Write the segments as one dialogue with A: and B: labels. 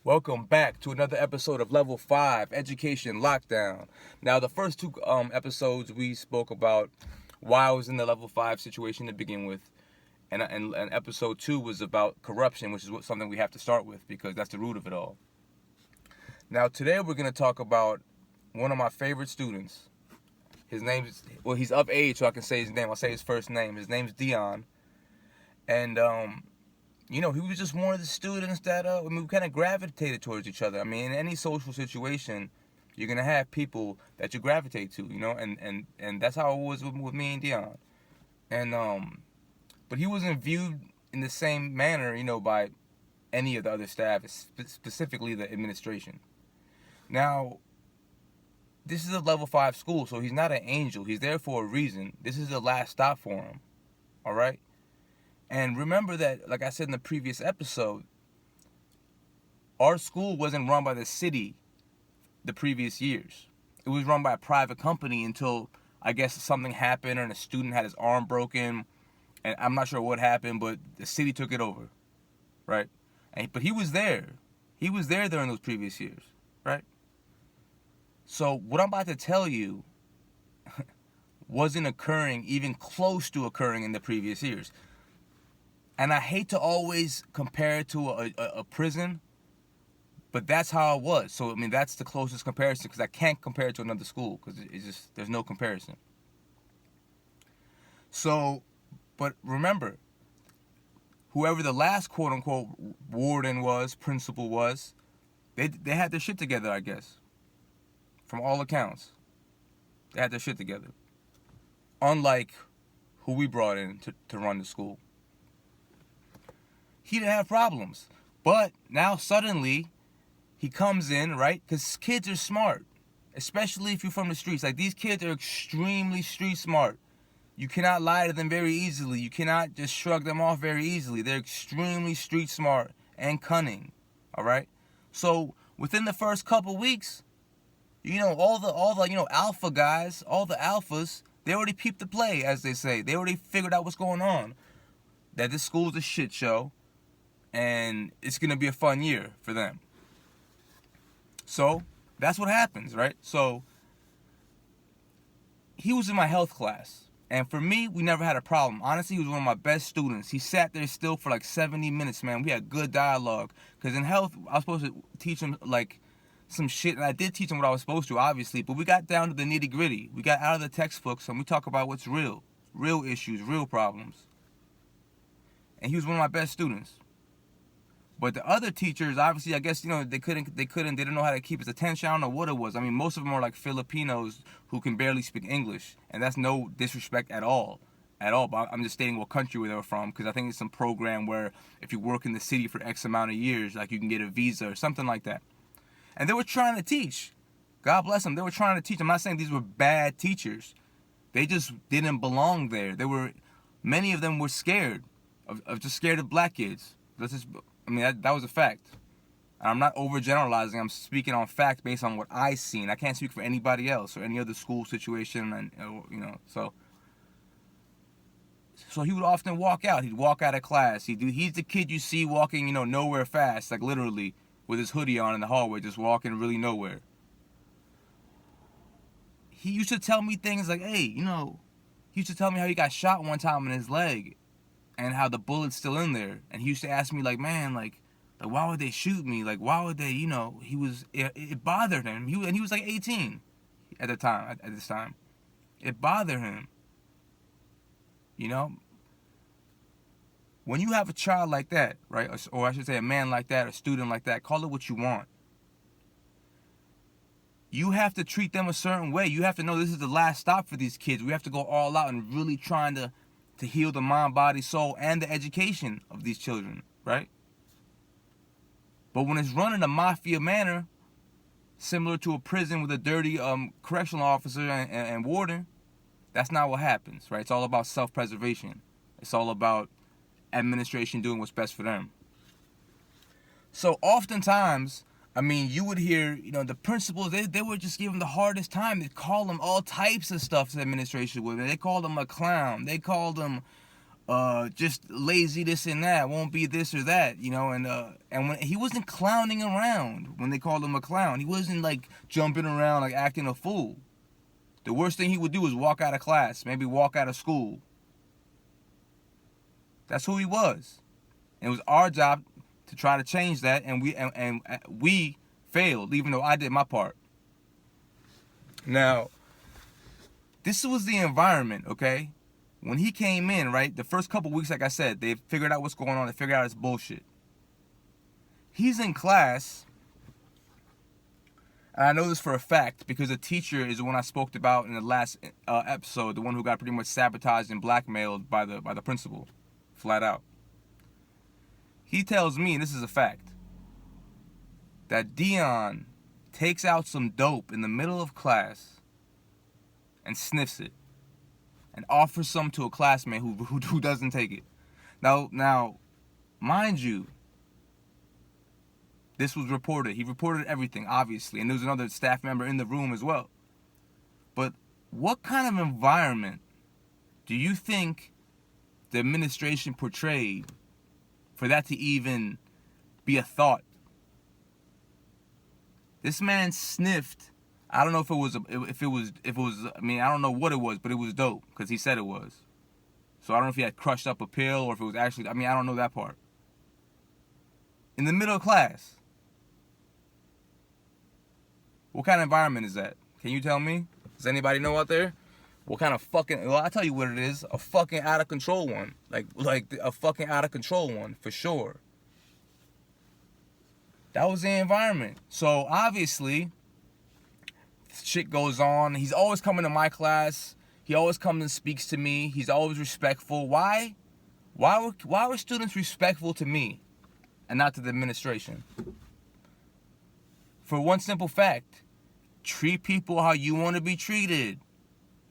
A: Welcome back to another episode of Level 5 Education Lockdown. Now, the first two episodes we spoke about why I was in the Level 5 situation to begin with. And episode 2 was about corruption, which is something we have to start with because that's the root of it all. Now, today we're going to talk about one of my favorite students. His name's, he's of age, so I can say his name. I'll say his first name. His name's Dion. And, he was just one of the students that, we kind of gravitated towards each other. I mean, in any social situation, you're going to have people that you gravitate to, and that's how it was with me and Dion. And, but he wasn't viewed in the same manner, by any of the other staff, specifically the administration. Now, this is a level 5 school, so he's not an angel. He's there for a reason. This is the last stop for him, all right? And remember that, like I said in the previous episode, our school wasn't run by the city the previous years. It was run by a private company until, I guess, something happened and a student had his arm broken. And I'm not sure what happened, but the city took it over, right? But he was there. He was there during those previous years, right? So what I'm about to tell you wasn't occurring, even close to occurring in the previous years. And I hate to always compare it to a prison, but that's how it was. So, that's the closest comparison because I can't compare it to another school because there's no comparison. So, but remember, whoever the last quote-unquote warden was, principal was, they had their shit together, I guess. From all accounts. They had their shit together. Unlike who we brought in to run the school. He didn't have problems. But now suddenly, he comes in, right? Because kids are smart. Especially if you're from the streets. Like, these kids are extremely street smart. You cannot lie to them very easily. You cannot just shrug them off very easily. They're extremely street smart and cunning. All right? So, within the first couple weeks, all the alpha guys, all the alphas, they already peeped the play, as they say. They already figured out what's going on. That this school's a shit show. And it's going to be a fun year for them. So, that's what happens, right? So, he was in my health class. And for me, we never had a problem. Honestly, he was one of my best students. He sat there still for like 70 minutes, man. We had good dialogue. Because in health, I was supposed to teach him, like, some shit. And I did teach him what I was supposed to, obviously. But we got down to the nitty-gritty. We got out of the textbooks and we talk about what's real. Real issues, real problems. And he was one of my best students. But the other teachers, obviously, I guess, they didn't know how to keep his attention. I don't know what it was. Most of them are like Filipinos who can barely speak English. And that's no disrespect at all. But I'm just stating what country they were from. Because I think it's some program where if you work in the city for X amount of years, like you can get a visa or something like that. And they were trying to teach. God bless them. They were trying to teach. I'm not saying these were bad teachers. They just didn't belong there. Many of them were scared. Just scared of black kids. That was a fact. And I'm not overgeneralizing. I'm speaking on fact based on what I seen. I can't speak for anybody else or any other school situation. And So he would often walk out. He'd walk out of class. He's the kid you see walking, nowhere fast, like literally with his hoodie on in the hallway, just walking really nowhere. He used to tell me things like, hey, he used to tell me how he got shot one time in his leg. And how the bullet's still in there. And he used to ask me, like, man, like why would they shoot me? Like, why would they, it bothered him. He was like 18 at this time. It bothered him. When you have a child like that, right? Or I should say a man like that, a student like that, call it what you want. You have to treat them a certain way. You have to know this is the last stop for these kids. We have to go all out and really trying to heal the mind, body, soul, and the education of these children, right? But when it's run in a mafia manner, similar to a prison with a dirty correctional officer and warden, that's not what happens, right? It's all about self-preservation. It's all about administration doing what's best for them. So oftentimes, you would hear, the principals, they would just give him the hardest time. They'd call him all types of stuff to the administration with. They called him a clown. They called him just lazy this and that, won't be this or that, you know, and when he wasn't clowning around when they called him a clown, he wasn't like jumping around like acting a fool. The worst thing he would do is walk out of class, maybe walk out of school. That's who he was. And it was our job to try to change that, and we failed, even though I did my part. Now, this was the environment, okay? When he came in, right, the first couple weeks, like I said, they figured out what's going on. They figured out it's bullshit. He's in class, and I know this for a fact because the teacher is the one I spoke about in the last episode, the one who got pretty much sabotaged and blackmailed by the principal, flat out. He tells me, and this is a fact, that Dion takes out some dope in the middle of class and sniffs it and offers some to a classmate who doesn't take it. Now, mind you, this was reported. He reported everything, obviously, and there was another staff member in the room as well. But what kind of environment do you think the administration portrayed for that to even be a thought? This man sniffed. I don't know if it was. I mean, I don't know what it was, but it was dope because he said it was. So I don't know if he had crushed up a pill or if it was actually. I mean, I don't know that part. In the middle of class. What kind of environment is that? Can you tell me? Does anybody know out there? What kind of fucking... Well, I'll tell you what it is. A fucking out of control one. Like a fucking out of control one, for sure. That was the environment. So, obviously, shit goes on. He's always coming to my class. He always comes and speaks to me. He's always respectful. Why? Why were students respectful to me and not to the administration? For one simple fact. Treat people how you want to be treated.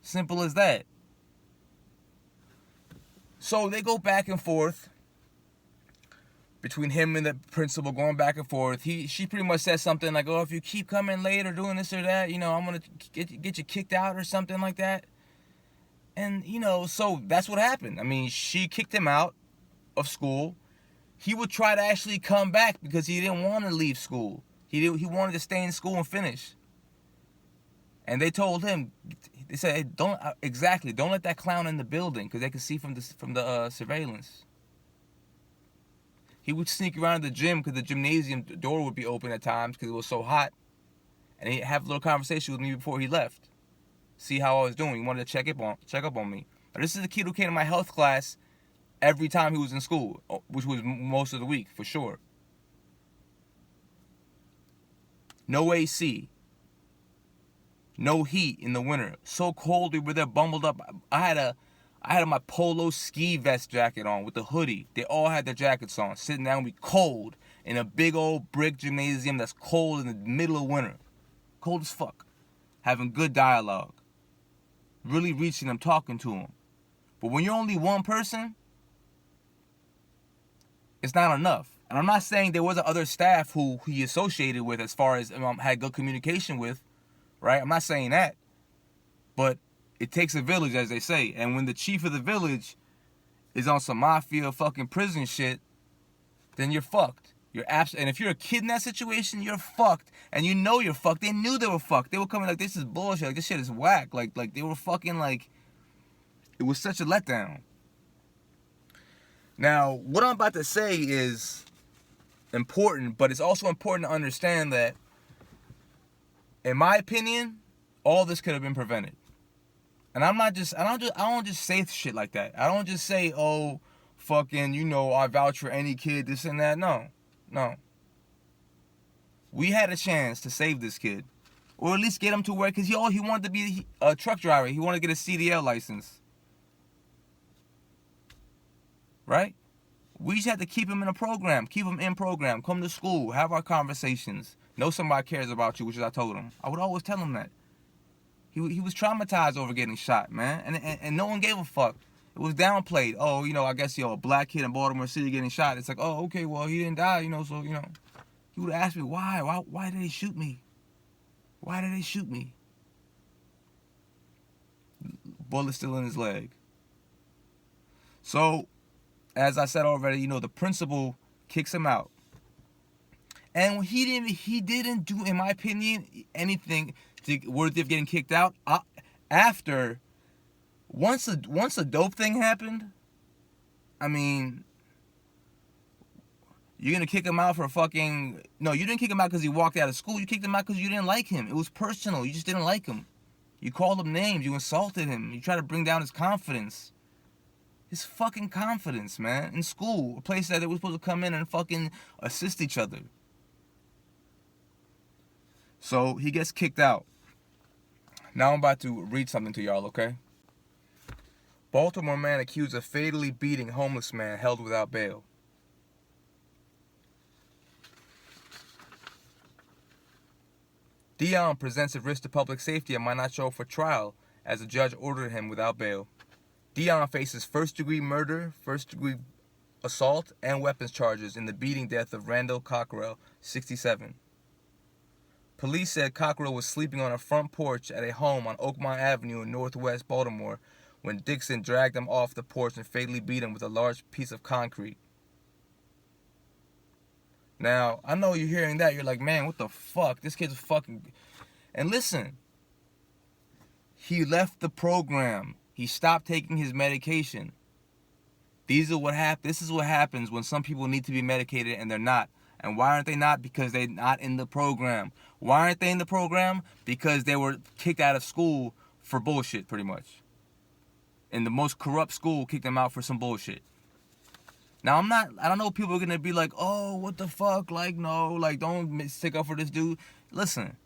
A: Simple as that. So they go back and forth between him and the principal, going back and forth. She pretty much says something like, "Oh, if you keep coming late or doing this or that, you know, I'm gonna get you kicked out," or something like that. And you know, so that's what happened. I mean, she kicked him out of school. He would try to actually come back because he didn't want to leave school. He wanted to stay in school and finish. And they told him, they said, hey, don't let that clown in the building because they could see from the surveillance. He would sneak around the gym because the gymnasium door would be open at times because it was so hot. And he'd have a little conversation with me before he left. See how I was doing. He wanted to check up on me. Now, this is the kid who came to my health class every time he was in school, which was most of the week, for sure. No AC. No heat in the winter. So cold we were there bundled up. I had my polo ski vest jacket on with the hoodie. They all had their jackets on. Sitting down, we cold in a big old brick gymnasium that's cold in the middle of winter. Cold as fuck. Having good dialogue. Really reaching them, talking to them. But when you're only one person, it's not enough. And I'm not saying there wasn't other staff who he associated with as far as had good communication with. Right? I'm not saying that. But it takes a village, as they say. And when the chief of the village is on some mafia fucking prison shit, then you're fucked. And if you're a kid in that situation, you're fucked. And you know you're fucked. They knew they were fucked. They were coming like, this is bullshit. Like, this shit is whack. Like they were fucking like... It was such a letdown. Now, what I'm about to say is important, but it's also important to understand that in my opinion, all this could have been prevented. And I don't just say shit like that. I don't just say, oh, fucking, you know, I vouch for any kid, this and that. No. We had a chance to save this kid. Or at least get him to work, because he wanted to be a truck driver. He wanted to get a CDL license. Right? We just had to keep him in a program. Keep him in program. Come to school. Have our conversations. Know somebody cares about you, which is I told him. I would always tell him that. He was traumatized over getting shot, man. And no one gave a fuck. It was downplayed. Oh, you know, I guess, a black kid in Baltimore City getting shot. It's like, oh, okay, well, he didn't die, so, He would ask me, why? Why did they shoot me? Why did they shoot me? Bullet still in his leg. So, as I said already, the principal kicks him out. And he didn't do, in my opinion, anything worthy of getting kicked out. Once a dope thing happened, I mean, you're going to kick him out for fucking... No, you didn't kick him out because he walked out of school. You kicked him out because you didn't like him. It was personal. You just didn't like him. You called him names. You insulted him. You tried to bring down his confidence. His fucking confidence, man. In school. A place that they were supposed to come in and fucking assist each other. So, he gets kicked out. Now I'm about to read something to y'all, okay? Baltimore man accused of fatally beating homeless man held without bail. Dion presents a risk to public safety and might not show up for trial as the judge ordered him without bail. Dion faces first-degree murder, first-degree assault, and weapons charges in the beating death of Randall Cockrell, 67. Police said Cockrell was sleeping on a front porch at a home on Oakmont Avenue in northwest Baltimore when Dixon dragged him off the porch and fatally beat him with a large piece of concrete. Now, I know you're hearing that. You're like, man, what the fuck? This kid's fucking... And listen, he left the program. He stopped taking his medication. This is what happens when some people need to be medicated and they're not. And why aren't they not? Because they're not in the program. Why aren't they in the program? Because they were kicked out of school for bullshit, pretty much. And the most corrupt school kicked them out for some bullshit. Now, I don't know, people are going to be like, oh, what the fuck? Like, no, like, don't stick up for this dude. Listen,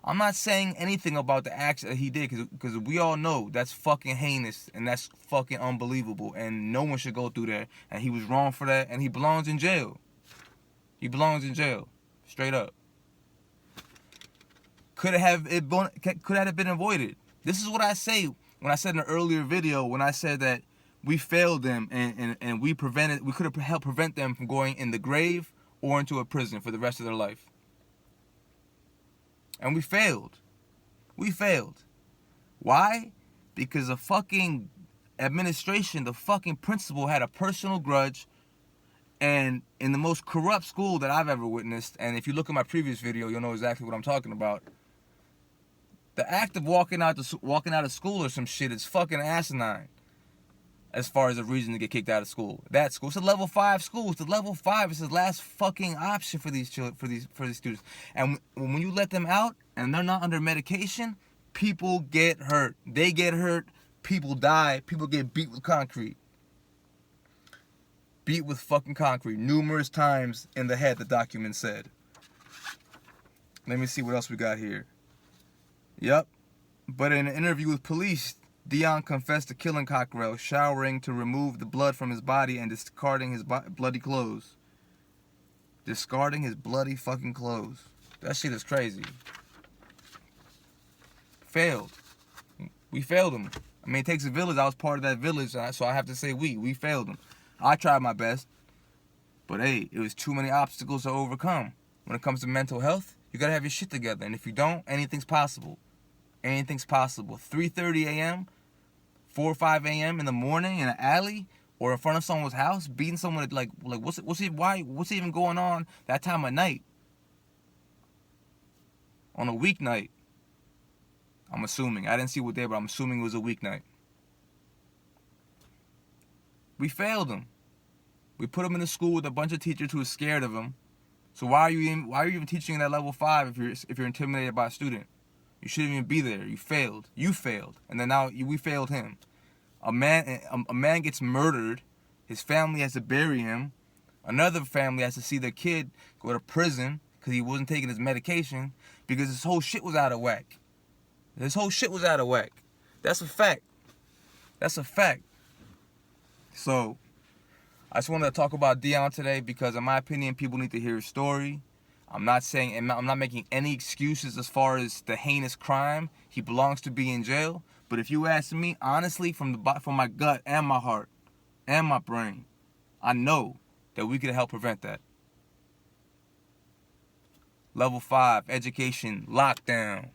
A: I'm not saying anything about the acts that he did, because we all know that's fucking heinous and that's fucking unbelievable. And no one should go through that. And he was wrong for that, and he belongs in jail. He belongs in jail. Straight up. Could it have been avoided? This is what I say when I said in an earlier video, when I said that we failed them and we could have helped prevent them from going in the grave or into a prison for the rest of their life. And we failed. We failed. Why? Because the fucking administration, the fucking principal had a personal grudge. And in the most corrupt school that I've ever witnessed, and if you look at my previous video, you'll know exactly what I'm talking about. The act of walking out of school or some shit is fucking asinine. As far as a reason to get kicked out of school. That school. It's a level 5 school. It's a level 5. It's the last fucking option for these children, for these students. And when you let them out and they're not under medication, people get hurt. They get hurt. People die. People get beat with concrete. Beat with fucking concrete numerous times in the head, the document said. Let me see what else we got here. Yep. But in an interview with police, Dion confessed to killing Cockrell, showering to remove the blood from his body and discarding his bloody clothes. Discarding his bloody fucking clothes. That shit is crazy. Failed. We failed him. I mean, it takes a village. I was part of that village, so I have to say we failed him. I tried my best. But hey, it was too many obstacles to overcome. When it comes to mental health, you gotta have your shit together. And if you don't, anything's possible. Anything's possible. 3:30 a.m., 4 or 5 a.m. in the morning in an alley or in front of someone's house, beating someone like what's even going on that time of night? On a weeknight. I'm assuming. I didn't see what day, but I'm assuming it was a weeknight. We failed him. We put him in a school with a bunch of teachers who were scared of him. So why are you even teaching at level 5 if you're intimidated by a student? You shouldn't even be there. You failed. You failed. And then we failed him. A man gets murdered. His family has to bury him. Another family has to see their kid go to prison because he wasn't taking his medication because his whole shit was out of whack. His whole shit was out of whack. That's a fact. That's a fact. So, I just wanted to talk about Dion today because, in my opinion, people need to hear his story. I'm not making any excuses as far as the heinous crime. He belongs to be in jail. But if you ask me, honestly, from my gut and my heart and my brain, I know that we could help prevent that. Level 5, education, lockdown.